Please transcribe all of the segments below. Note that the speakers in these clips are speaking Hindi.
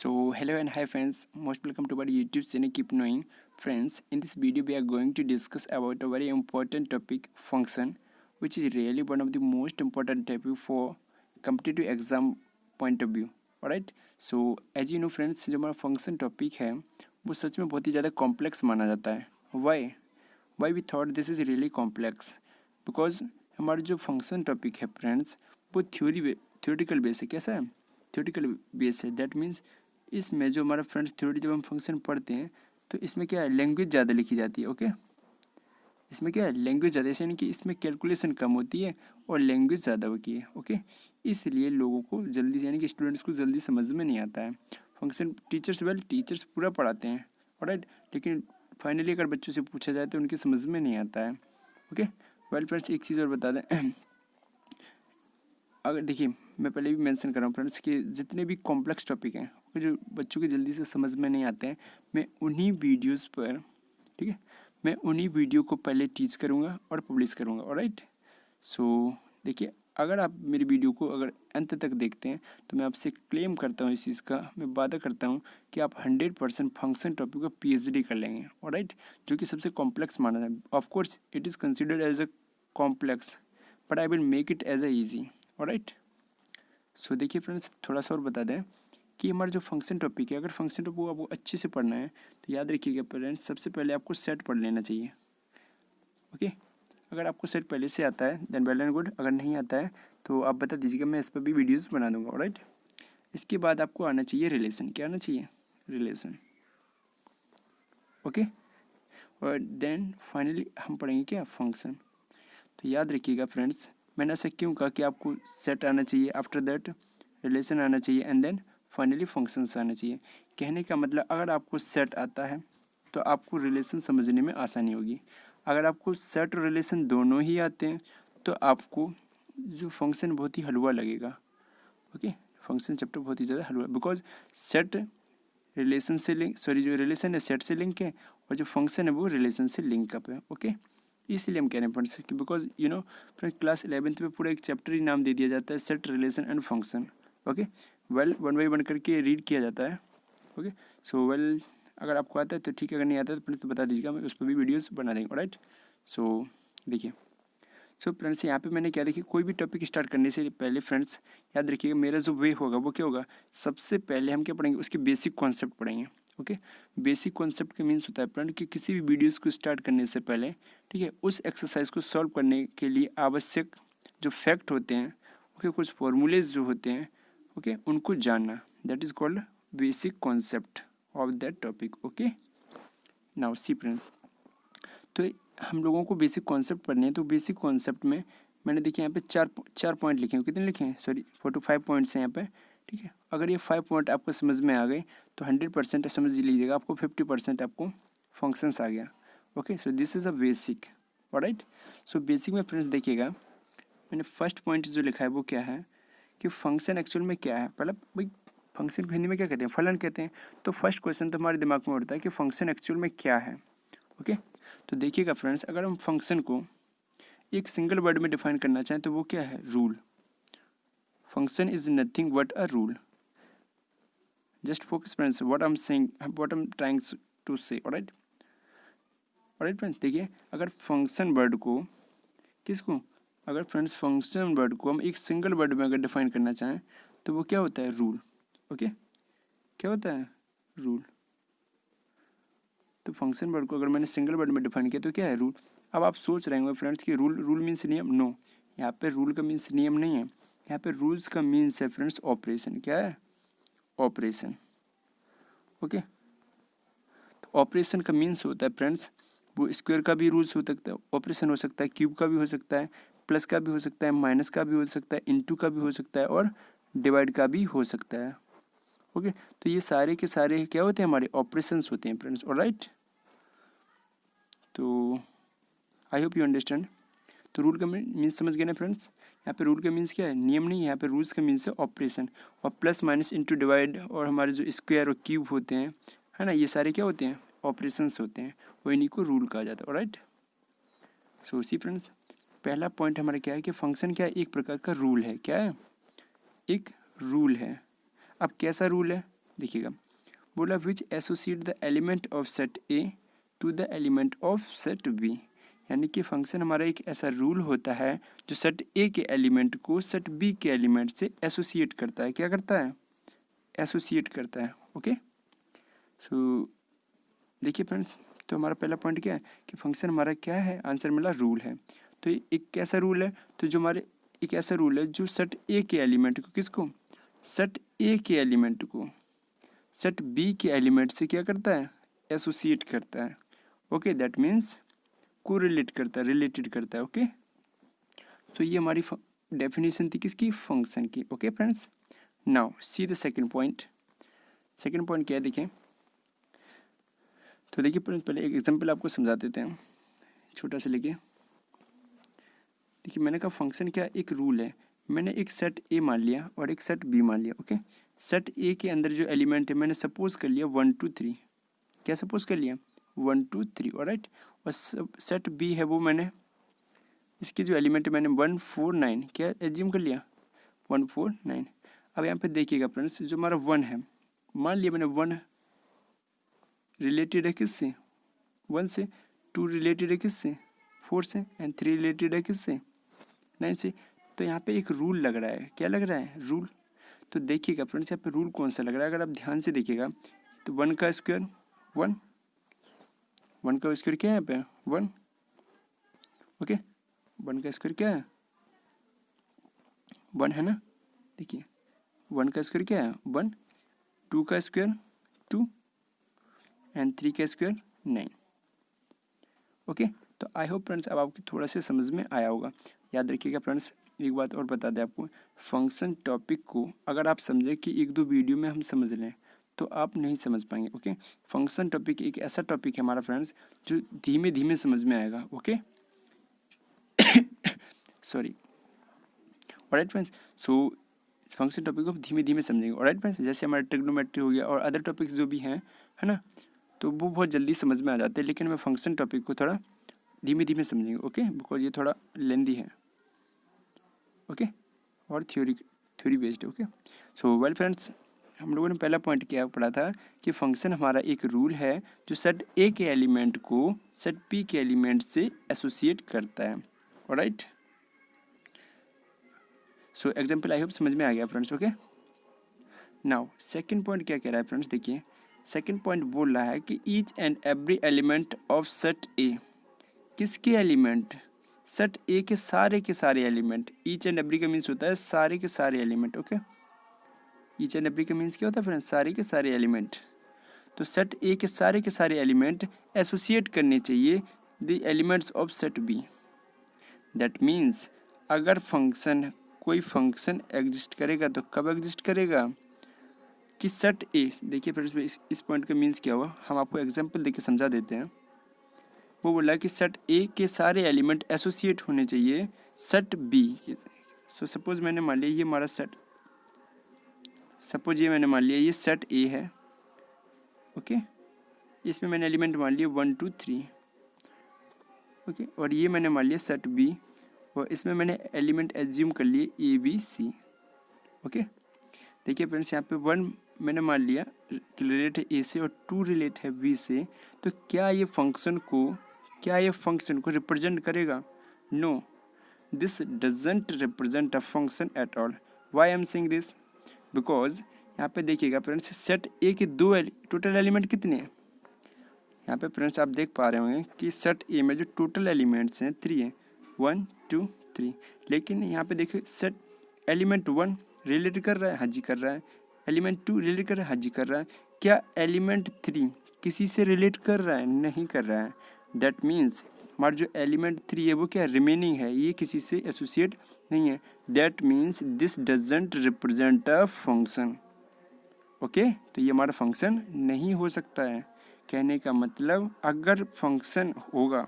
So hello and hi friends, most welcome to our YouTube channel Keep Knowing. Friends, in this video we are going to discuss about a very important topic, function, which is really one of the most important topic for competitive exam point of view. Alright, so as you know friends, जो हमारा फंक्शन टॉपिक है वो सच में बहुत ही ज़्यादा कॉम्प्लेक्स माना जाता है. Why we thought this is really complex? Because हमारा जो फंक्शन टॉपिक है फ्रेंड्स वो थ्योरेटिकल बेस है. कैसा है? थ्योरेटिकल बेस है. दैट मीन्स इसमें जो हमारा फ्रेंड्स थ्योरी जब हम फंक्शन पढ़ते हैं तो इसमें क्या है, लैंग्वेज ज़्यादा लिखी जाती है. ओके, इसमें क्या है, लैंग्वेज ज़्यादा, यानी कि इसमें कैलकुलेशन कम होती है और लैंग्वेज ज़्यादा होती है. ओके, इसलिए लोगों को जल्दी, यानी कि स्टूडेंट्स को जल्दी समझ में नहीं आता है फंक्शन. टीचर्स पूरा पढ़ाते हैं, ऑलराइट, लेकिन फाइनली अगर बच्चों से पूछा जाए तो उनकी समझ में नहीं आता है. ओके, फ्रेंड्स एक चीज़ और बता दें. अगर देखिए, मैं पहले भी मेंशन कर रहा हूँ फ्रेंड्स कि जितने भी कॉम्प्लेक्स टॉपिक हैं जो बच्चों के जल्दी से समझ में नहीं आते हैं, मैं उन्हीं वीडियोस पर, ठीक है, मैं उन्हीं वीडियो को पहले टीच करूँगा और पब्लिश करूँगा. ऑलराइट, सो देखिए, अगर आप मेरी वीडियो को अगर अंत तक देखते हैं तो मैं आपसे क्लेम करता हूँ, इस चीज़ का मैं वादा करता हूँ कि आप 100% फंक्शन टॉपिक का PhD कर लेंगे. ऑलराइट, जो कि सबसे कॉम्प्लेक्स माना है. Of course it is considered as a complex, but I will make it as a easy. Alright, so देखिए फ्रेंड्स, थोड़ा सा और बता दें कि हमारा जो फंक्शन टॉपिक है, अगर फंक्शन टॉपिक को आपको अच्छे से पढ़ना है तो याद रखिएगा फ्रेंड्स, सबसे पहले आपको सेट पढ़ लेना चाहिए. ओके, अगर आपको सेट पहले से आता है देन वेल एंड गुड. अगर नहीं आता है तो आप बता दीजिएगा, मैं इस पर भी वीडियोज़ बना दूँगा. ऑलराइट, इसके बाद आपको आना चाहिए रिलेशन. क्या आना चाहिए? रिलेशन. ओके, और देन फाइनली हम पढ़ेंगे क्या? फंक्शन. तो याद रखिएगा फ्रेंड्स, मैंने ऐसा क्यों कहा कि आपको सेट आना चाहिए, आफ्टर दैट रिलेशन आना चाहिए एंड देन फाइनली फंक्शंस आना चाहिए. कहने का मतलब, अगर आपको सेट आता है तो आपको रिलेशन समझने में आसानी होगी. अगर आपको सेट और रिलेशन दोनों ही आते हैं तो आपको जो फंक्शन बहुत ही हलवा लगेगा. ओके, फंक्शन चैप्टर बहुत ही ज़्यादा हलवा, बिकॉज सेट रिलेशन से लिंक, जो रिलेशन है सेट से लिंक है और जो फंक्शन है वो रिलेशन से लिंक अप है. ओके, इसलिए हम कह रहे हैं फ्रेंड्स कि because you know friends, class 11th में पूरा एक चैप्टर ही नाम दे दिया जाता है set, relation and function. Okay, well one by one करके रीड किया जाता है. ओके, सो वेल अगर आपको आता है तो ठीक है, अगर नहीं आता है तो फ्रेंड्स तो बता दीजिएगा, मैं उस पर भी वीडियोज़ बना देंगे. राइट, सो देखिए, सो फ्रेंड्स यहाँ पे मैंने क्या देखिए, कोई भी टॉपिक स्टार्ट करने से पहले फ्रेंड्स याद रखिएगा, मेरा जो वे होगा वो क्या होगा, सबसे पहले हम क्या पढ़ेंगे, उसके बेसिक कॉन्सेप्ट पढ़ेंगे. ओके, बेसिक कॉन्सेप्ट का मीन्स होता है फ्रेंड कि किसी भी वीडियोज़ को स्टार्ट करने से पहले, ठीक है, उस एक्सरसाइज को सॉल्व करने के लिए आवश्यक जो फैक्ट होते हैं, ओके, कुछ फॉर्मूलेज जो होते हैं, ओके, उनको जानना. That is called basic concept of that topic. Okay, now see friends, तो हम लोगों को बेसिक कॉन्सेप्ट पढ़ने हैं. तो बेसिक कॉन्सेप्ट में मैंने देखिए यहाँ पे चार पॉइंट लिखे हैं. कितने लिखे हैं? सॉरी, 45 पॉइंट्स हैं यहाँ पे. ठीक है, अगर ये 5 पॉइंट आपको समझ में आ गए तो 100% समझ लीजिएगा, आपको 50% आपको फंक्शंस आ गया. Okay, so this is a basic. Alright, so basic में फ्रेंड्स देखिएगा, मैंने फर्स्ट पॉइंट जो लिखा है वो क्या है कि फंक्शन एक्चुअल में क्या है. पहले भाई, फंक्शन को हिंदी में क्या कहते हैं? फलन कहते हैं. तो फर्स्ट क्वेश्चन तो हमारे दिमाग में उठता है कि फंक्शन एक्चुअल में क्या है. ओके, तो देखिएगा फ्रेंड्स, अगर हम फंक्शन को एक सिंगल वर्ड में डिफाइन करना चाहें तो वो क्या है? Rule. Function is nothing but a rule. Just focus friends, what I am trying to say. Alright, alright friends, देखिए, अगर फंक्शन वर्ड को किसको, अगर फ्रेंड्स फंक्शन वर्ड को हम एक सिंगल वर्ड में अगर डिफाइन करना चाहें तो वो क्या होता है? रूल. ओके, क्या होता है? रूल. तो फंक्शन वर्ड को अगर मैंने सिंगल वर्ड में डिफाइन किया तो क्या है? रूल. अब आप सोच रहे होंगे फ्रेंड्स कि रूल मीन्स नियम. नो, यहाँ पे रूल का मीन्स नियम नहीं है. यहाँ पे रूल्स का मीन्स है फ्रेंड्स ऑपरेशन. क्या है? ऑपरेशन. ओके, तो ऑपरेशन का मीन्स होता है फ्रेंड्स, वो स्क्वायर का भी रूल्स हो सकता है, ऑपरेशन हो सकता है, क्यूब का भी हो सकता है, प्लस का भी हो सकता है, माइनस का भी हो सकता है, इनटू का भी हो सकता है और डिवाइड का भी हो सकता है. ओके, तो ये सारे के सारे क्या होते हैं? हमारे ऑपरेशंस होते हैं फ्रेंड्स. ऑलराइट, तो आई होप यू अंडरस्टैंड. तो रूल का मीन्स समझ गए ना फ्रेंड्स. यहाँ पे रूल का मीन्स क्या है? नियम नहीं है. यहाँ पे रूल्स का मीन्स है ऑपरेशन. और प्लस माइनस इंटू डिवाइड और हमारे जो स्क्वायर और क्यूब होते हैं, है ना, ये सारे क्या होते हैं? ऑपरेशंस होते हैं. वो इन्हीं को रूल कहा जाता है. ऑलराइट, सो सी फ्रेंड्स, पहला पॉइंट हमारा क्या है कि फंक्शन क्या है? एक प्रकार का रूल है. क्या है? एक रूल है. अब कैसा रूल है? देखिएगा, बोला which associate the element of set A to the element of set B, यानी कि फंक्शन हमारा एक ऐसा रूल होता है जो सेट ए के एलिमेंट को सेट बी के एलिमेंट से एसोसिएट करता है। क्या करता है? एसोसिएट करता है। ओके, सो देखिए फ्रेंड्स, तो हमारा पहला पॉइंट क्या है कि फंक्शन हमारा क्या है, आंसर मिला रूल है। तो एक कैसा रूल है, तो जो हमारे एक ऐसा रूल है जो सेट ए के एलिमेंट को, किसको, सेट ए के एलिमेंट को सेट बी के एलिमेंट से क्या करता है, एसोसिएट करता है। ओके, दैट मीन्स कोरिलेट करता है, रिलेटेड करता है। ओके, तो ये हमारी डेफिनेशन थी किसकी, फंक्शन की। Okay friends, now see the second point. Second point क्या है, देखिए, तो देखिए पहले एक एग्जांपल आपको समझा देते हैं, छोटा सा लेके। देखिए मैंने कहा फंक्शन क्या, एक रूल है। मैंने एक सेट ए मान लिया और एक सेट बी मान लिया। ओके, सेट ए के अंदर जो एलिमेंट है मैंने सपोज कर लिया 1 2 3। क्या सपोज कर लिया, 1 2 3, ऑलराइट। और सेट बी है वो मैंने इसके जो एलिमेंट है मैंने 1 4 9 क्या एज्यूम कर लिया, 1 4 9। अब यहाँ पे देखिएगा फ्रेंड्स, जो हमारा 1 है, मान लिया मैंने 1 रिलेटेड है किससे, 1 से, 2 रिलेटेड है किससे, 4 से, एंड 3 रिलेटेड है किससे, 9 से। तो यहाँ पे एक रूल लग रहा है। क्या लग रहा है, रूल। तो देखिएगा फ्रेंड्स, यहाँ पे रूल कौन सा लग रहा है, अगर आप ध्यान से देखिएगा तो 1 का स्क्वायर 1, 1 का स्क्वायर क्या है यहाँ पे 1। ओके, 1 का स्क्वायर क्या है 1 है ना। देखिए 1 का स्क्वायर क्या है 1, 2 का स्क्वायर 2, एंड 3 का स्क्वायर 9। ओके, तो आई होप फ्रेंड्स अब आपको थोड़ा सा समझ में आया होगा। याद रखिएगा फ्रेंड्स, एक बात और बता दें आपको, फंक्शन टॉपिक को अगर आप समझें कि एक दो वीडियो में हम समझ लें तो आप नहीं समझ पाएंगे। ओके, फंक्शन टॉपिक एक ऐसा टॉपिक है हमारा फ्रेंड्स जो धीमे धीमे समझ में आएगा। Okay, sorry, alright friends. So function topic को धीमे धीमे समझेंगे। ऑलराइट फ्रेंड्स, जैसे हमारा ट्रिग्नोमेट्री हो गया और अदर टॉपिक्स जो भी हैं, है ना, तो वो बहुत जल्दी समझ में आ जाते हैं, लेकिन मैं फंक्शन टॉपिक को थोड़ा धीमे धीमे समझेंगे। ओके, बिकॉज ये थोड़ा लेंदी है। ओके, और theory based. Okay, so well friends, हम लोगों ने पहला पॉइंट क्या पढ़ा था कि फंक्शन हमारा एक रूल है जो सेट ए के एलिमेंट को सेट बी के एलिमेंट से एसोसिएट करता है। Alright, so example I hope समझ में आ गया friends. Okay, now second point क्या कह रहा है फ्रेंड्स, देखिए सेकंड पॉइंट बोल रहा है कि each and every element of set ए, किसके एलिमेंट, सेट ए के सारे एलिमेंट। ईच एंड एवरी का मीन्स होता है सारे के सारे element. Okay, each and every का मीन्स क्या होता है फ्रेंड्स, सारे के सारे एलिमेंट। तो सेट ए के सारे एलिमेंट एसोसिएट करने चाहिए the elements of set B. That means अगर फंक्शन कोई फंक्शन एग्जिस्ट करेगा तो कब एग्जिस्ट करेगा कि सेट ए। देखिए फ्रेंड्स, इस पॉइंट का मीन्स क्या हुआ, हम आपको एग्जांपल देके समझा देते हैं। वो बोला कि सेट ए के सारे एलिमेंट एसोसिएट होने चाहिए सेट बी के। सो सपोज मैंने मान लिया ये हमारा सेट, सपोज ये मैंने मान लिया ये सेट ए है। ओके, इसमें मैंने एलिमेंट मान लिया 1 2 3। ओके, और ये मैंने मान लिया सेट बी, और इसमें मैंने एलिमेंट एज्यूम कर लिए ए बी सी। ओके, देखिए फ्रेंड्स, यहाँ पे 1 मैंने मान लिया रिलेट है ए से और 2 रिलेट है बी से। तो क्या ये फंक्शन को रिप्रेजेंट करेगा? No, this doesn't represent a function at all. Why I am saying this, because यहाँ पे देखिएगा फ्रेंड्स, सेट ए के टोटल एलिमेंट कितने हैं? यहाँ पे फ्रेंड्स आप देख पा रहे होंगे कि सेट ए में जो टोटल एलिमेंट्स हैं 3 हैं, 1 2 3। लेकिन यहाँ पे देखिए सेट एलिमेंट 1 रिलेट कर रहा है, हाँ जी कर रहा है। एलिमेंट 2 रिलेट कर रहा है, हाँ जी कर रहा है। क्या एलिमेंट 3 किसी से रिलेट कर रहा है? नहीं कर रहा है। दैट मीन्स हमारा जो एलिमेंट 3 है वो क्या रिमेनिंग है, ये किसी से एसोसिएट नहीं है। That means this doesn't represent a function. Okay, तो ये हमारा फंक्शन नहीं हो सकता है। कहने का मतलब अगर फंक्शन होगा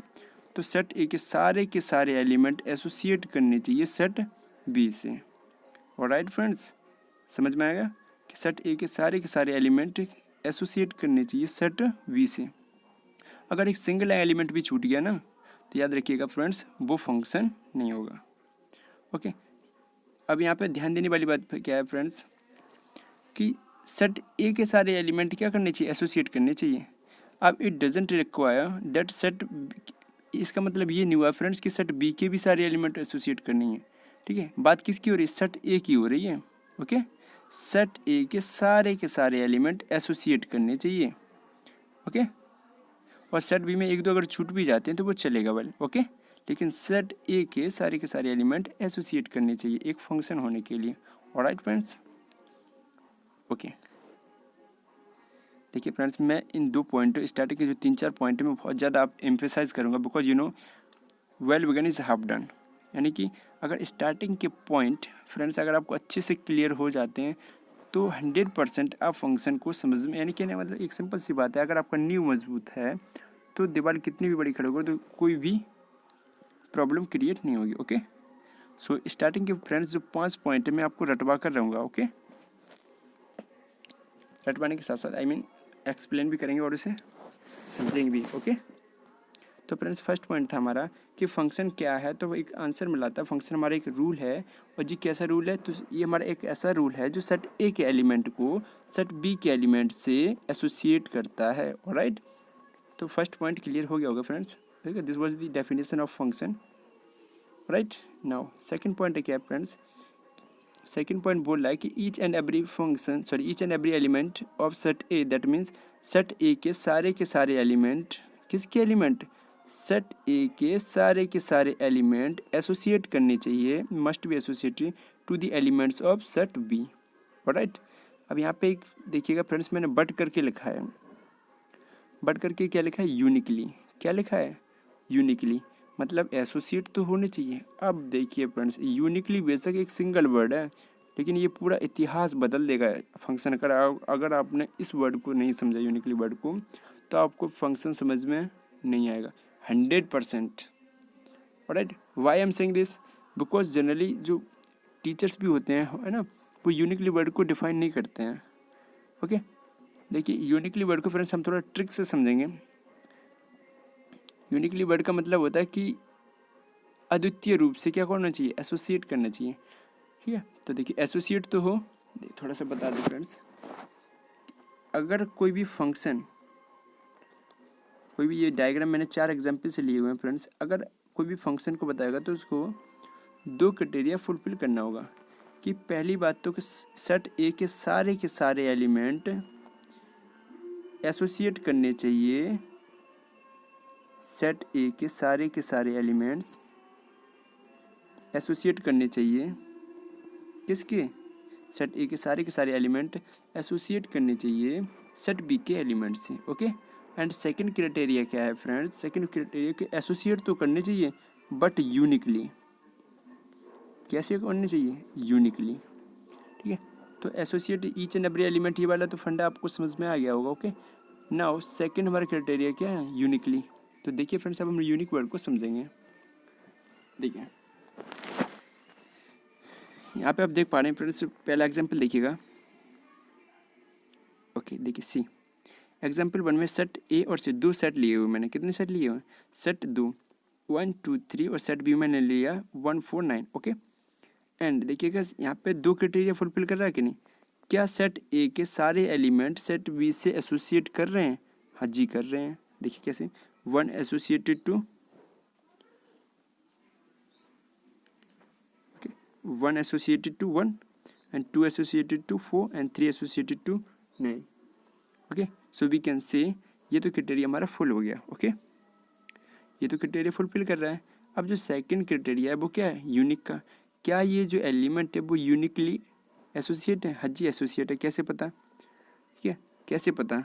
तो सेट ए के सारे एलिमेंट एसोसिएट करने चाहिए सेट बी से। ऑलराइट फ्रेंड्स, समझ में आएगा कि सेट ए के सारे एलिमेंट एसोसिएट करने चाहिए सेट बी से। अगर एक सिंगल एलिमेंट भी छूट गया ना तो याद रखिएगा फ्रेंड्स वो फंक्शन नहीं होगा। ओके, अब यहाँ पे ध्यान देने वाली बात क्या है फ्रेंड्स कि सेट ए के सारे एलिमेंट क्या करने चाहिए, एसोसिएट करने चाहिए। अब it doesn't require that set, इसका मतलब ये नहीं हुआ फ्रेंड्स कि सेट बी के भी सारे एलिमेंट एसोसिएट करनी है। ठीक है, बात किसकी हो रही है, सेट ए की हो रही है। ओके, सेट ए के सारे एलिमेंट एसोसिएट करने चाहिए। ओके, और सेट बी में एक दो अगर छूट भी जाते हैं तो वो चलेगा वेल। ओके, लेकिन सेट ए के सारे एलिमेंट एसोसिएट करने चाहिए एक फंक्शन होने के लिए। Alright friends, okay. देखिए फ्रेंड्स, मैं इन दो पॉइंट स्टार्टिंग के जो 3-4 पॉइंट में बहुत ज़्यादा आप एम्फेसाइज करूँगा, because you know well begun is half done. यानी कि अगर स्टार्टिंग के पॉइंट फ्रेंड्स अगर आपको अच्छे से क्लियर हो जाते हैं तो 100% आप फंक्शन को समझ में, यानी कि ना मतलब एक सिंपल सी बात है, अगर आपका नींव मजबूत है तो दीवार कितनी भी बड़ी खड़ी होगी तो कोई भी प्रॉब्लम क्रिएट नहीं होगी। ओके, सो स्टार्टिंग के फ्रेंड्स जो 5 पॉइंट है मैं आपको रटवा कर रहूँगा। ओके, रटवाने के साथ साथ आई मीन एक्सप्लेन भी करेंगे और उसे समझेंगे भी। ओके, तो फ्रेंड्स फर्स्ट पॉइंट था हमारा कि फंक्शन क्या है, तो एक आंसर मिला था। फंक्शन हमारा एक रूल है, और जी कैसा रूल है, तो ये हमारा एक ऐसा रूल है जो सेट ए के एलिमेंट को सेट बी के एलिमेंट से एसोसिएट करता है। ऑलराइट, तो फर्स्ट पॉइंट क्लियर हो गया होगा फ्रेंड्स। ठीक है, this was the definition of function. Right, now second point है क्या फ्रेंड्स, सेकंड पॉइंट बोल रहा है कि each and every element of set A, that means set ए के सारे एलिमेंट, किसके एलिमेंट, सेट ए के सारे एलिमेंट एसोसिएट करने चाहिए, must be associated to the elements of set B. Right, अब यहाँ पे एक देखिएगा फ्रेंड्स, मैंने बट करके लिखा है। बट करके क्या लिखा है, यूनिकली। क्या लिखा है, यूनिकली, मतलब एसोसिएट तो होने चाहिए। अब देखिए फ्रेंड्स, यूनिकली बेशक एक सिंगल वर्ड है, लेकिन ये पूरा इतिहास बदल देगा फंक्शन का। अगर आपने इस वर्ड को नहीं समझा, यूनिकली वर्ड को, तो आपको फंक्शन समझ में नहीं आएगा 100%। Right, why I am saying this, because generally जो टीचर्स भी होते हैं, है ना, वो यूनिकली वर्ड को डिफाइन नहीं करते हैं। ओके, देखिए यूनिकली वर्ड को फ्रेंड्स हम थोड़ा ट्रिक से समझेंगे। यूनिकली वर्ड का मतलब होता है कि अद्वितीय रूप से क्या करना चाहिए, एसोसिएट करना चाहिए। ठीक है, तो देखिए एसोसिएट तो हो, थोड़ा सा बता दें फ्रेंड्स, अगर कोई भी फंक्शन, कोई भी, ये डायग्राम मैंने 4 एग्जाम्पल से लिए हुए हैं फ्रेंड्स, अगर कोई भी फंक्शन को बताएगा तो उसको 2 क्राइटेरिया फुलफिल करना होगा। कि पहली बात तो कि सेट ए के सारे एलिमेंट एसोसिएट करने चाहिए, सेट ए के सारे एलिमेंट्स एसोसिएट करने चाहिए, किसके, सेट ए के सारे एलिमेंट एसोसिएट करने चाहिए सेट बी के एलिमेंट से। ओके, एंड सेकंड क्राइटेरिया क्या है फ्रेंड्स, सेकंड क्राइटेरिया कि एसोसिएट तो करने चाहिए बट यूनिकली। कैसे करने चाहिए, यूनिकली। ठीक है, तो associate each and every element, ये वाला तो फंडा आपको समझ में आ गया होगा। ओके, नाउ सेकंड हमारा क्राइटेरिया क्या है, यूनिकली। तो देखिए फ्रेंड्स, अब हम यूनिक वर्ड को समझेंगे। देखिए यहाँ पे आप देख पा रहे हैं फ्रेंड्स, पहला एग्जांपल देखिएगा। ओके, देखिए सी एग्जांपल 1 में सेट ए और से 2 सेट लिए हुए, मैंने कितने सेट लिए हुए, सेट 2, 1 2 3, और सेट बी मैंने लिया 1 4 9। ओके, एंड देखिएगा यहाँ पे 2 क्राइटेरिया फुलफिल कर रहा है कि नहीं, क्या सेट ए के सारे एलिमेंट सेट बी से एसोसिएट कर रहे हैं, हाँ जी कर रहे हैं। देखिए कैसे, 1 associated to, 1 associated to 1 and 2 associated to 4 and 3 associated to 9. Okay, so we can say ये तो क्राइटेरिया हमारा फुल हो गया। ओके, ये तो क्राइटेरिया फुलफिल कर रहा है। अब जो सेकंड क्राइटेरिया है वो क्या है, यूनिक का। क्या ये जो एलिमेंट है वो यूनिकली एसोसिएट है, हाँ जी एसोसिएट है। कैसे पता, ठीक है, कैसे पता,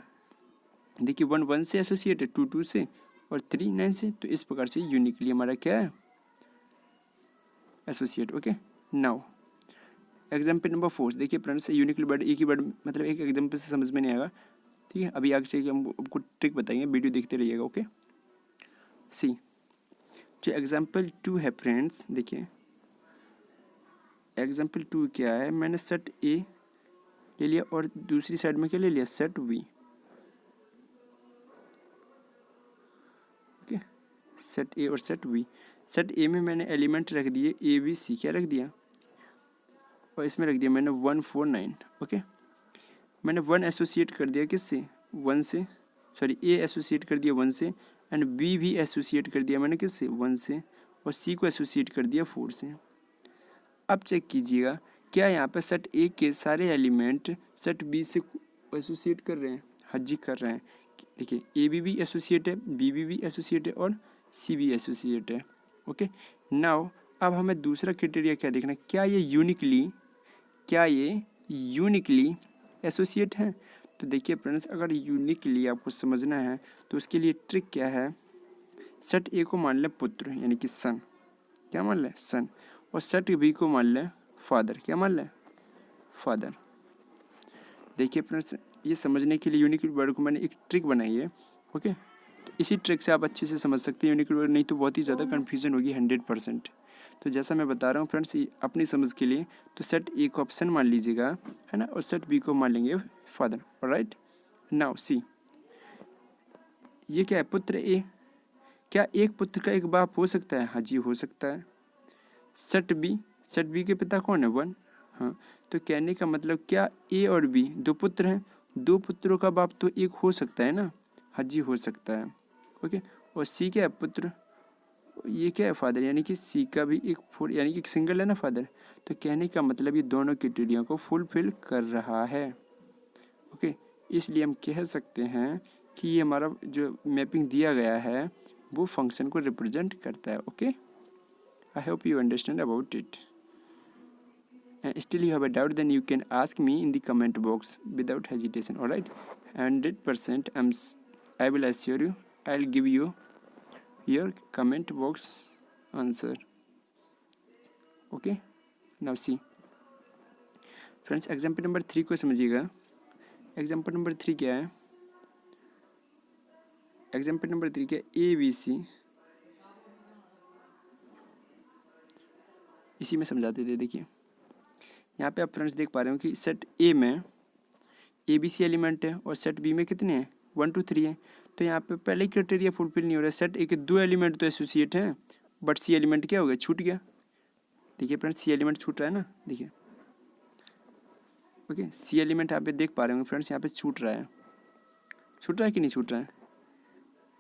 देखिए 1 1 से एसोसिएट है, 2 2 से, और 3 9 से, तो इस प्रकार से यूनिकली हमारा क्या है, associate. Okay, now example number 4 देखिए फ्रेंड्स, यूनिकली वर्ड एक ही वर्ड, मतलब एक एग्जाम्पल से समझ में नहीं आएगा। ठीक है, अभी आगे से हम आपको ट्रिक बताएंगे, वीडियो देखते रहिएगा। ओके, सी जो एग्जाम्पल 2 है फ्रेंड्स, देखिए एग्जाम्पल 2 क्या है, मैंने सेट ए ले लिया और दूसरी साइड में क्या ले लिया, set B. Okay, set A और सेट बी। सेट ए में मैंने एलिमेंट रख दिए ए बी सी, क्या रख दिया, और इसमें रख दिया मैंने 1 4 9। ओके, मैंने 1 एसोसिएट कर दिया किससे, 1 से, सॉरी ए एसोसिएट कर दिया 1 से, एंड बी भी एसोसिएट कर दिया मैंने किससे, 1 से, और सी को एसोसिएट कर दिया 4 से। अब चेक कीजिएगा क्या यहाँ पे सेट ए के सारे एलिमेंट सेट बी से एसोसिएट कर रहे हैं। हाँ जी कर रहे हैं। देखिए ए भी एसोसिएट है, बी भी एसोसिएट है और सी भी एसोसिएट है। ओके नाउ अब हमें दूसरा क्राइटेरिया क्या देखना है, क्या ये यूनिकली एसोसिएट हैं। तो देखिए फ्रेंड्स अगर यूनिकली आपको समझना है तो उसके लिए ट्रिक क्या है, सेट ए को मान लें पुत्र यानी कि सन, क्या मान लें सन, और सेट बी को मान लें फादर, क्या मान लें फादर। देखिए फ्रेंड्स ये समझने के लिए यूनिक वर्ड को मैंने एक ट्रिक बनाई है। ओके तो इसी ट्रिक से आप अच्छे से समझ सकते हैं यूनिक वर्ड, नहीं तो बहुत ही ज़्यादा कन्फ्यूजन होगी 100%। तो जैसा मैं बता रहा हूँ फ्रेंड्स अपनी समझ के लिए, तो सेट ए को ऑप्शन मान लीजिएगा है ना, और सेट बी को मान लेंगे फादर। ऑलराइट नाउ सी, ये क्या है पुत्र ए, क्या एक पुत्र का एक बाप हो सकता है, हाँ जी हो सकता है। सेट बी के पिता कौन है 1, हाँ तो कहने का मतलब क्या ए और बी दो पुत्र हैं, दो पुत्रों का बाप तो एक हो सकता है ना, हाँ जी हो सकता है। ओके और सी क्या है पुत्र, ये क्या है फादर, यानी कि सी का भी एक फुल यानी कि सिंगल है ना फादर, तो कहने का मतलब ये दोनों क्राइटेरिया को फुलफिल कर रहा है। ओके इसलिए हम कह सकते हैं कि ये हमारा जो मैपिंग दिया गया है वो फंक्शन को रिप्रेजेंट करता है। Okay I hope you understand about it, and still you have a doubt then you can ask me in the comment box without hesitation. All right 100% I will assure you I'll give you your comment box answer. Okay now see friends example number 3 को समझिएगा। एग्जाम्पल नंबर 3 क्या है, एग्जाम्पल नंबर 3 क्या है, ए बी सी, इसी में समझाते थे। देखिए यहाँ पे आप फ्रेंड्स देख पा रहे हो कि सेट ए में ए बी सी एलिमेंट है और सेट बी में कितने हैं 1 2 3 है। तो यहाँ पे पहले क्राइटेरिया फुलफिल नहीं हो रहा है, सेट ए के 2 एलिमेंट तो एसोसिएट हैं बट सी एलिमेंट क्या हो गया, छूट गया। देखिए फ्रेंड्स सी एलिमेंट छूट रहा है ना, देखिए ओके सी एलिमेंट यहाँ पे देख पा रहे होंगे फ्रेंड्स, यहाँ पे छूट रहा है कि नहीं छूट रहा है।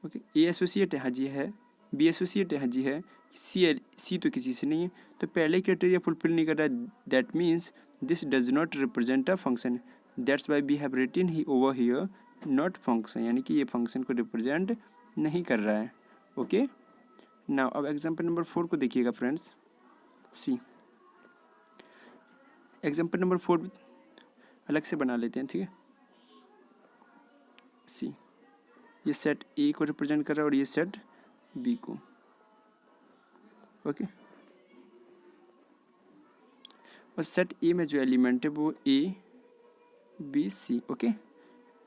ओके ए एसोसिएट है, हाँ जी है, बी एसोसिएट है, हाँ जी है, सी तो किसी से नहीं है, तो पहले क्राइटेरिया फुलफिल नहीं कर रहा है, that means this does not represent a function, that's why we have written ही ओवर हियर नॉट फंक्शन, यानी कि ये फंक्शन को रिप्रेजेंट नहीं कर रहा है। ओके नाउ अब एग्जाम्पल नंबर 4 को देखिएगा फ्रेंड्स। सी एग्जाम्पल नंबर 4 अलग से बना लेते हैं, ठीक है। सी ये सेट ए को रिप्रेजेंट कर रहा है और ये सेट बी को। ओके और सेट ए में जो एलिमेंट है वो A B C, okay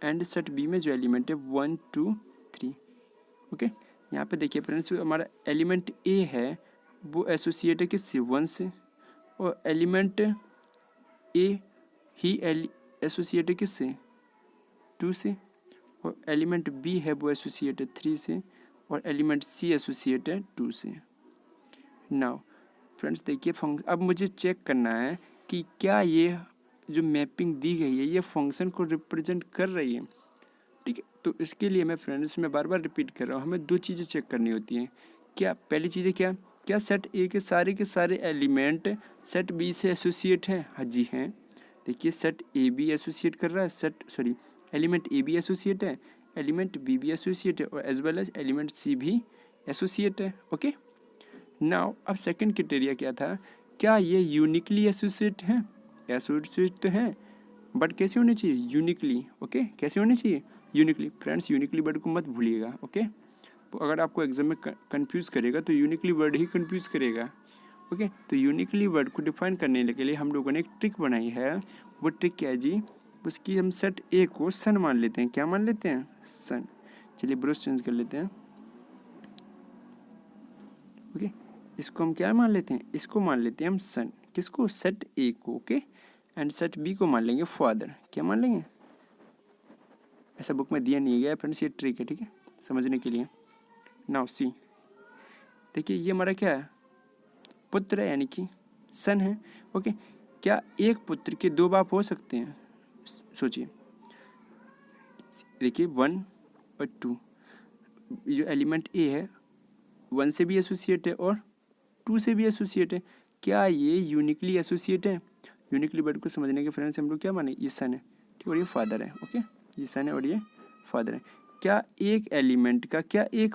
and set B में जो एलिमेंट है 1 2 3। ओके यहाँ पे देखिए फ्रेंड्स हमारा एलिमेंट ए है वो एसोसिएट है किससे 1 से, और एलिमेंट ए ही एसोसिएट है किससे 2 से, और एलिमेंट बी है वो एसोसिएट है 3 से, और एलिमेंट सी एसोसिएट है 2 से। नाउ फ्रेंड्स देखिए फंक्शन, अब मुझे चेक करना है कि क्या ये जो मैपिंग दी गई है ये फंक्शन को रिप्रेजेंट कर रही है, ठीक है। तो इसके लिए मैं फ्रेंड्स मैं बार बार रिपीट कर रहा हूँ, हमें 2 चीज़ें चेक करनी होती हैं। क्या पहली चीज़ है क्या सेट ए के सारे एलिमेंट सेट बी से एसोसिएट हैं, हाँ जी हैं। देखिए सेट ए बी एसोसिएट कर रहा है, एलिमेंट ए बी एसोसिएट है, एलिमेंट बी भी एसोसिएट है, और एज वेल एज एलिमेंट सी भी एसोसिएट है। ओके नाउ अब सेकंड क्राइटेरिया क्या था, क्या ये यूनिकली एसोसिएट हैं, एसोसिएट तो हैं बट कैसे होने चाहिए यूनिकली। ओके कैसे होने चाहिए यूनिकली। फ्रेंड्स यूनिकली वर्ड को मत भूलिएगा। ओके तो अगर आपको एग्जाम में कंफ्यूज करेगा तो यूनिकली वर्ड ही कंफ्यूज करेगा। ओके तो यूनिकली वर्ड को डिफाइन करने के लिए हम लोगों ने एक ट्रिक बनाई है। वो ट्रिक क्या है जी, उसकी हम सेट ए को सन मान लेते हैं। क्या मान लेते हैं, सन। चलिए ब्रश चेंज कर लेते हैं। ओके इसको हम क्या मान लेते हैं, इसको मान लेते हैं हम सन, किसको, सेट ए को। ओके एंड सेट बी को मान लेंगे फादर। क्या मान लेंगे, ऐसा बुक में दिया नहीं गया फ्रेंड्स, ये ट्रिक है, ठीक है, समझने के लिए। नाउ सी देखिए ये हमारा क्या है, पुत्र है यानी कि सन है। ओके क्या एक पुत्र के 2 बाप हो सकते हैं, सोचिए देखिए 1 और 2, जो एलिमेंट ए है 1 से भी एसोसिएट है और 2 से भी एसोसिएट है। क्या ये यूनिकली एसोसिएट है? यूनिकली वर्ड को समझने के फ्रेंड्स हम लोग क्या माने, ये सन है ठीक, और ये फादर है। ओके, ये सन है और ये फादर है। क्या एक एलिमेंट का, क्या एक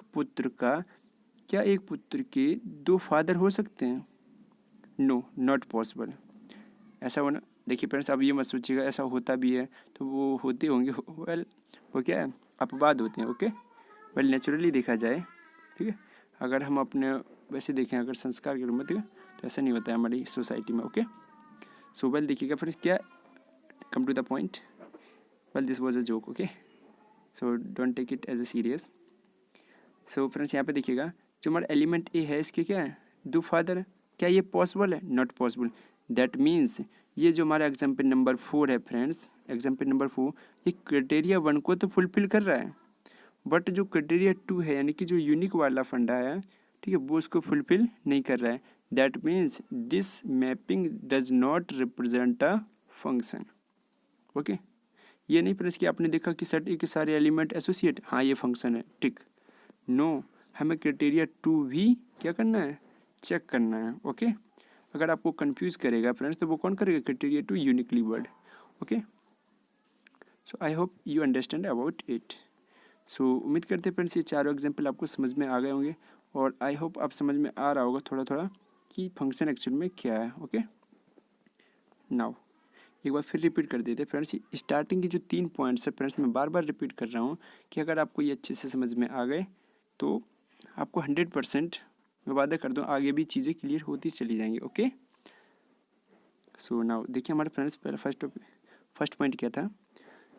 पुत्र के 2 फादर हो सकते हैं? No, not possible. ऐसा होना, देखिए फ्रेंड्स अब ये मत सोचिएगा ऐसा होता भी है तो वो होते होंगे, वेल वो क्या है, अपवाद होते हैं। ओके, वेल नेचुरली देखा जाए, ठीक है, अगर हम अपने वैसे देखें, अगर संस्कार के रूप में, ठीक है, तो ऐसा नहीं होता है हमारी सोसाइटी में। ओके, सो वेल देखिएगा फ्रेंड्स, क्या, come to the point, well this was a joke. Okay, so don't take it as a serious. So friends यहाँ पे देखिएगा, जो हमारा एलिमेंट ए है इसके क्या है, 2 फादर है। क्या ये पॉसिबल है? Not possible. दैट मीन्स ये जो हमारा एग्जाम्पल नंबर 4 है फ्रेंड्स, एग्जाम्पल नंबर 4, ये क्राइटेरिया 1 को तो फुलफिल कर रहा है, बट जो क्राइटेरिया 2 है यानी कि जो यूनिक वाला फंडा है, ठीक है, वो उसको फुलफिल नहीं कर रहा है। That means this mapping does not represent a function. Okay, ये नहीं प्रेस कि आपने देखा कि सेट ए के सारे एलिमेंट एसोसिएट, हाँ ये फंक्शन है, ठीक। नो, हमें क्राइटेरिया 2 भी क्या करना है, चेक करना है। ओके, अगर आपको कंफ्यूज करेगा फ्रेंड्स तो वो कौन करेगा, criteria 2 uniquely word. Okay, so I hope you understand about it. So उम्मीद करते हैं फ्रेंड्स ये चारों एग्जाम्पल आपको समझ में आ गए होंगे, और आई होप आप समझ में आ रहा होगा थोड़ा थोड़ा कि फंक्शन एक्चुअल में क्या है। ओके, नाउ एक बार फिर रिपीट कर देते हैं फ्रेंड्स, स्टार्टिंग की जो 3 पॉइंट्स है फ्रेंड्स मैं बार बार रिपीट कर रहा हूँ कि अगर आपको ये अच्छे से समझ में आ गए तो आपको 100% मैं वादा कर दूँ आगे भी चीज़ें क्लियर होती चली जाएंगी। ओके, सो नाउ देखिए हमारे फ्रेंड्स पहले फर्स्ट पॉइंट क्या था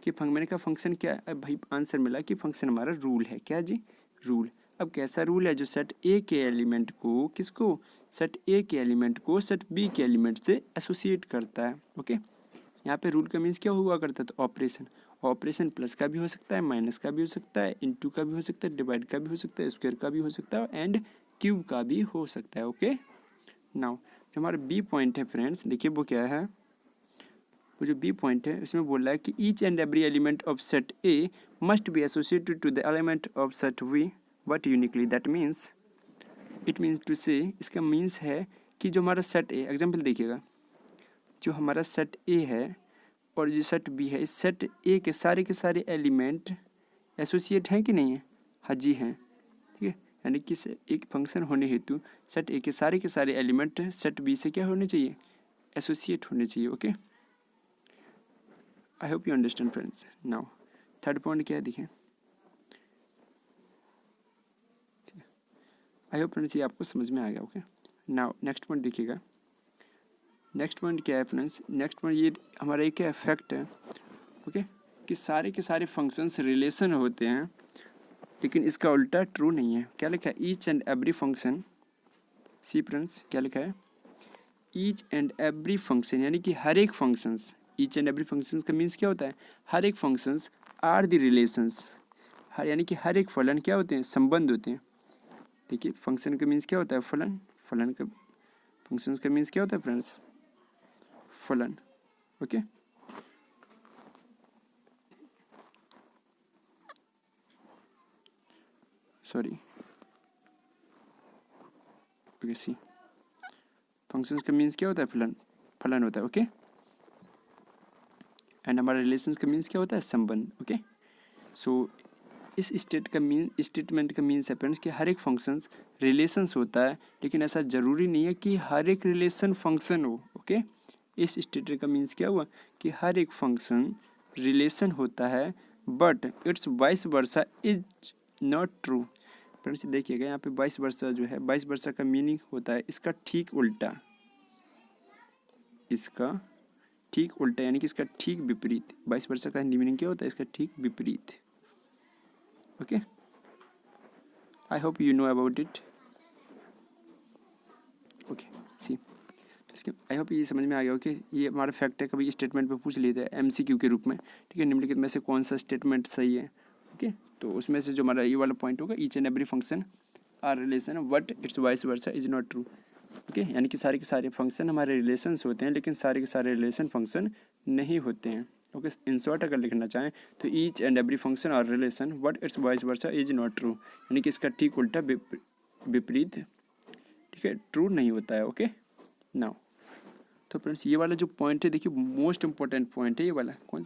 कि मैंने कहा फंक्शन क्या है, अब भाई आंसर मिला कि फंक्शन हमारा रूल है। क्या जी, रूल। अब कैसा रूल है, जो सेट ए के एलिमेंट को, किसको, सेट ए के एलिमेंट को सेट बी के एलिमेंट से एसोसिएट करता है। ओके, यहाँ पे रूल का मीन्स क्या हुआ करता था, ऑपरेशन। ऑपरेशन प्लस का भी हो सकता है, माइनस का भी हो सकता है, इनटू का भी हो सकता है, डिवाइड का भी हो सकता है, स्क्वायर का भी हो सकता है, एंड क्यूब का भी हो सकता है। ओके, नाउ जो हमारा बी पॉइंट है फ्रेंड्स, देखिए वो क्या है, वो जो बी पॉइंट है इसमें बोल रहा है कि each and every element of set A must be associated to the element of set B but uniquely. That means, it means to say, इसका मीन्स है कि जो हमारा सेट ए, एग्जाम्पल देखिएगा, जो हमारा सेट ए है और जो सेट बी है, इस सेट ए के सारे एलिमेंट एसोसिएट हैं कि नहीं है? हाँ जी हैं, ठीक है, यानी कि एक फंक्शन होने हेतु सेट ए के सारे एलिमेंट सेट बी से क्या होने चाहिए, एसोसिएट होने चाहिए। Okay, I hope you understand friends. Now third point क्या है, देखें, आई होप फ्रेंड्स ये आपको समझ में आ गया। ओके, नाउ नेक्स्ट पॉइंट देखिएगा, नेक्स्ट पॉइंट क्या है फ्रेंड्स, नेक्स्ट पॉइंट ये हमारा एक इफेक्ट है। ओके, कि सारे के सारे फंक्शंस रिलेशन होते हैं, लेकिन इसका उल्टा ट्रू नहीं है। क्या लिखा है, each and every function, see friends क्या लिखा है, ईच एंड एवरी फंक्शन, यानी कि हर एक functions, each and every functions का मीन्स क्या होता है, हर एक फंक्शंस आर द रिलेशंस, हर यानी कि हर एक फलन क्या होते हैं, संबंध होते हैं। देखिए फंक्शन का मीन्स क्या होता है, फलन, फलन का, फंक्शंस का मीन्स क्या होता है फ्रेंड्स, फलन। ओके, सॉरी, ओके, सी, फंक्शंस का मीन्स क्या होता है, फलन, फलन होता है। ओके, एंड हमारा रिलेशंस का मीन्स क्या होता है, संबंध। ओके, सो इस स्टेटमेंट का मीन्स है फ्रेंड्स कि हर एक फंक्शंस रिलेशंस होता है, लेकिन ऐसा ज़रूरी नहीं है कि हर एक रिलेशन फंक्शन हो। ओके, इस स्टेटमेंट का मीन्स क्या हुआ कि हर एक फंक्शन रिलेशन होता है, but it's vice versa is not true. Friends देखिएगा यहाँ पे वाइस वर्सा जो है, वाइस वर्सा का मीनिंग होता है इसका ठीक उल्टा, इसका ठीक उल्टा यानी कि इसका ठीक विपरीत। वाइस वर्सा का हिंदी मीनिंग क्या होता है, इसका ठीक विपरीत। Okay, I hope you know about it. Okay, see, तो इसके आई होप ये समझ में आ गया। ओके, ये हमारा फैक्ट है, कभी स्टेटमेंट पे पूछ लेते हैं एमसीक्यू के रूप में, ठीक है, निम्नलिखित में से कौन सा स्टेटमेंट सही है। ओके, तो उसमें से जो हमारा ये वाला पॉइंट होगा, each and every function are relation but it's vice versa is not true. Okay, यानी कि सारे के सारे फंक्शन हमारे रिलेशंस होते हैं, लेकिन सारे के सारे रिलेशन फंक्शन नहीं होते हैं। ओके। इन शॉर्ट अगर लिखना चाहें तो ईच एंड एवरी फंक्शन और relation but it's vice versa is not true, यानी कि इसका ठीक उल्टा विपरीत, ठीक है, ट्रू नहीं होता है। ओके नाउ तो फ्रेंड्स ये वाला जो पॉइंट है देखिए मोस्ट इंपॉर्टेंट पॉइंट है, ये वाला कौन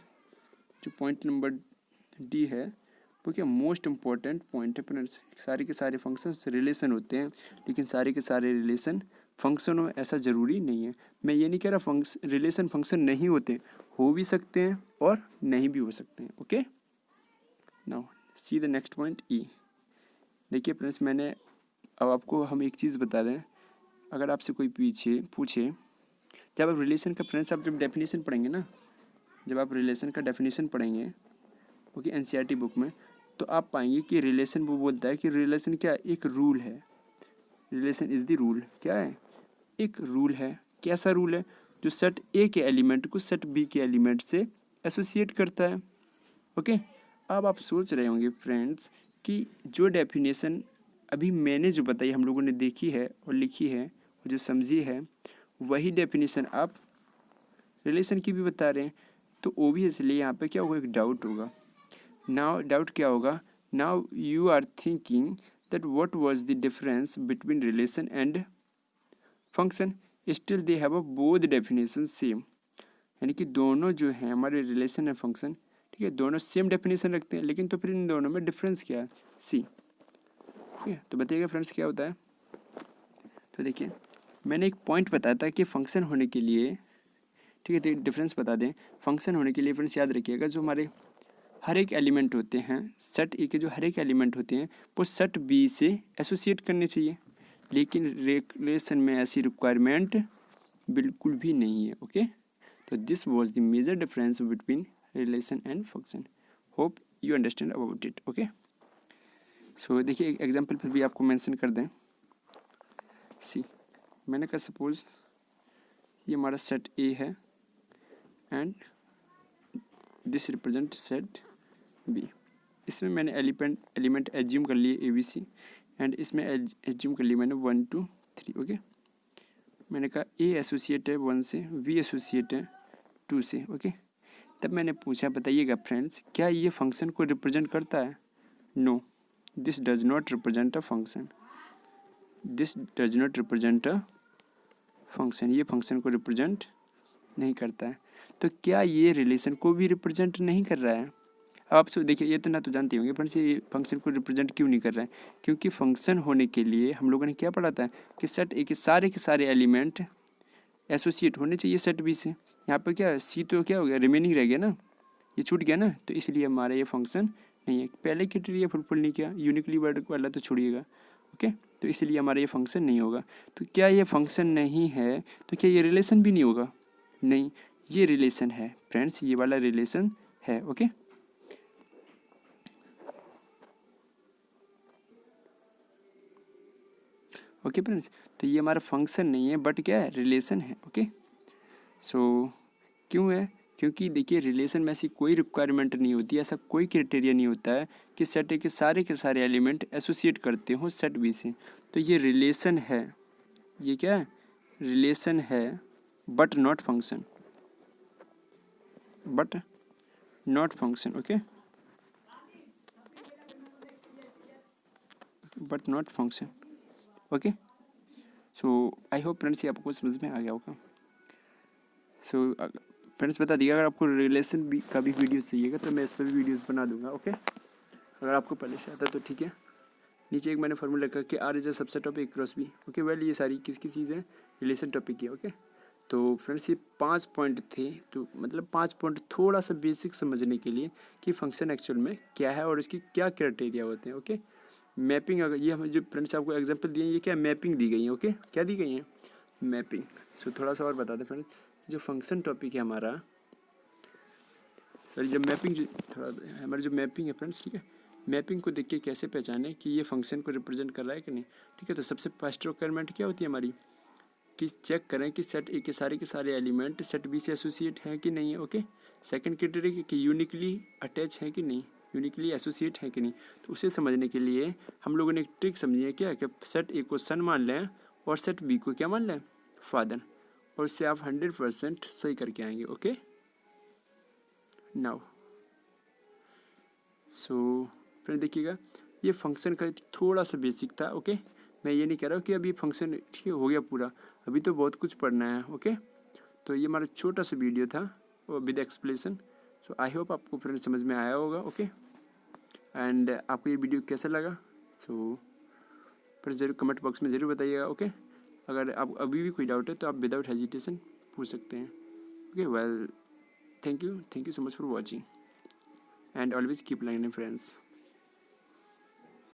जो पॉइंट नंबर डी है वो क्या मोस्ट इंपॉर्टेंट पॉइंट है फ्रेंड्स। सारे के सारे फंक्शंस रिलेशन होते हैं, लेकिन सारे के सारे रिलेशन फंक्शन हो ऐसा ज़रूरी नहीं है। मैं ये नहीं कह रहा रिलेशन फंक्शन नहीं होते, हो भी सकते हैं और नहीं भी हो सकते हैं। Okay now see the next point ई। देखिए फ्रेंड्स मैंने अब आपको हम एक चीज़ बता दें, अगर आपसे कोई पूछे जब आप रिलेशन का फ्रेंड्स आप जब डेफिनेशन पढ़ेंगे ना, जब आप रिलेशन का डेफिनेशन पढ़ेंगे ओके एनसीईआरटी बुक में, तो आप पाएंगे कि रिलेशन वो बोलता है कि रिलेशन क्या एक रूल है। रिलेशन इज़ द रूल, क्या है, एक रूल है। कैसा रूल है, जो सेट ए के एलिमेंट को सेट बी के एलिमेंट से एसोसिएट करता है। ओके अब आप सोच रहे होंगे फ्रेंड्स कि जो डेफिनेशन अभी मैंने जो बताई हम लोगों ने देखी है और लिखी है और जो समझी है, वही डेफिनेशन आप रिलेशन की भी बता रहे हैं, तो ओबियसली यहाँ पे क्या होगा, एक डाउट होगा। नाउ डाउट क्या होगा, now you are thinking that what was the difference between relation and function, still they have a both definition same, यानी कि दोनों जो हैं हमारे रिलेशन एंड फंक्शन, ठीक है, दोनों सेम डेफिनेशन रखते हैं, लेकिन तो फिर इन दोनों में डिफरेंस क्या है, सी। ठीक है तो बताइएगा फ्रेंड्स क्या होता है। तो देखिए मैंने एक पॉइंट बताया था कि फंक्शन होने के लिए, ठीक है, तो डिफरेंस बता दें। फंक्शन होने के लिए फ्रेंड्स याद रखिएगा, जो हमारे हर एक एलिमेंट होते हैं सेट ए के, जो हर एक एलिमेंट होते हैं वो सेट बी से एसोसिएट करने चाहिए, लेकिन रिलेशन में ऐसी रिक्वायरमेंट बिल्कुल भी नहीं है। ओके तो this was the major difference between relation and function. Hope you understand about it. Okay so देखिए एक एग्जांपल फिर भी आपको मेंशन कर दें। सी मैंने कहा सपोज ये हमारा सेट ए है and this represent set B. इसमें मैंने एलिमेंट एज्यूम कर लिए ए बी सी, एंड इसमें एज्यूम कर लिया मैंने 1 2 3। ओके मैंने कहा ए एसोसिएट है 1 से, बी एसोसिएट है 2 से। ओके तब मैंने पूछा बताइएगा फ्रेंड्स क्या ये फंक्शन को रिप्रेजेंट करता है। No this does not represent a function, this does not represent a function, ये फंक्शन को रिप्रेजेंट नहीं करता है। तो क्या ये रिलेशन को भी रिप्रेजेंट नहीं कर रहा है। अब आप देखिए ये तो ना तो जानते होंगे फ्रेंड्स ये फंक्शन को रिप्रेजेंट क्यों नहीं कर रहा है, क्योंकि फंक्शन होने के लिए हम लोगों ने क्या पढ़ा था कि सेट ए के सारे एलिमेंट एसोसिएट होने चाहिए सेट बी से। यहाँ पर क्या सी तो क्या हो गया, रिमेनिंग रह गया ना, ये छूट गया ना, तो इसलिए हमारा ये फंक्शन नहीं है। पहले क्राइटेरिया फुलफिल नहीं किया, यूनिकली वर्ड वाला तो छोड़िएगा। ओके तो इसलिए हमारा ये फंक्शन नहीं होगा। तो क्या ये फंक्शन नहीं है तो क्या ये रिलेशन भी नहीं होगा, नहीं ये रिलेशन है फ्रेंड्स, ये वाला रिलेशन है। ओके ओके फ्रेंड्स तो ये हमारा फंक्शन नहीं है बट क्या है, रिलेशन है। ओके सो क्यों है, क्योंकि देखिए रिलेशन में ऐसी कोई रिक्वायरमेंट नहीं होती, ऐसा कोई क्राइटेरिया नहीं होता है कि सेट ए के सारे एलिमेंट एसोसिएट करते हो सेट बी से। तो ये रिलेशन है, ये क्या है, रिलेशन है but not function, but not function. Okay but not function. Okay so I hope friends ये आपको समझ में आ गया होगा। सो फ्रेंड्स बता दिया, अगर आपको रिलेशन भी का भी वीडियो चाहिएगा तो मैं इस पर भी वीडियोस बना दूंगा। ओके अगर आपको पहले से आता तो ठीक है। नीचे एक मैंने फॉर्मूला रखा कि R is a subset of A cross B. Okay well ये सारी किसकी चीज़ है, रिलेशन टॉपिक की। ओके तो फ्रेंड्स ये 5 पॉइंट थे, तो मतलब 5 पॉइंट थोड़ा सा बेसिक समझने के लिए कि फंक्शन एक्चुअल में क्या है और इसकी क्या क्राइटेरिया होते हैं। ओके मैपिंग, अगर ये हम जो फ्रेंड्स आपको एग्जांपल दिए ये क्या मैपिंग दी गई है। ओके क्या दी गई है, मैपिंग। सो थोड़ा सा और बता दें फ्रेंड्स, जो फंक्शन टॉपिक है हमारा, सॉरी जब मैपिंग जो थोड़ा हमारी जो मैपिंग है फ्रेंड्स, ठीक है, मैपिंग को देख के कैसे पहचाने कि ये फंक्शन को रिप्रेजेंट कर रहा है कि नहीं। ठीक है तो सबसे फर्स्ट रिक्वायरमेंट क्या होती है हमारी, कि चेक करें कि सेट ए के सारे एलिमेंट सेट बी से एसोसिएट हैं कि नहीं है। ओके सेकंड क्राइटेरिया कि यूनिकली अटैच है कि नहीं, यूनिकली एसोसिएट है कि नहीं। तो उसे समझने के लिए हम लोगों ने एक ट्रिक समझी है क्या, कि सेट ए को सन मान लें और सेट बी को क्या मान लें, फादर, और उससे आप 100% सही करके आएंगे। Okay now. सो फ्रेंड देखिएगा, ये फंक्शन का थोड़ा सा बेसिक था। ओके, मैं ये नहीं कह रहा हूँ कि अभी फंक्शन ठीक है हो गया पूरा, अभी तो बहुत कुछ पढ़ना है। ओके, तो ये हमारा छोटा सा वीडियो था with explanation. So I hope आपको फ्रेंड समझ में आया होगा। ओके, एंड आपको ये वीडियो कैसा लगा सो फिर ज़रूर कमेंट बॉक्स में ज़रूर बताइएगा। ओके, अगर आप अभी भी कोई डाउट है तो आप विदाउट हेजिटेशन पूछ सकते हैं। Okay, well thank you so much for watching and always keep learning friends.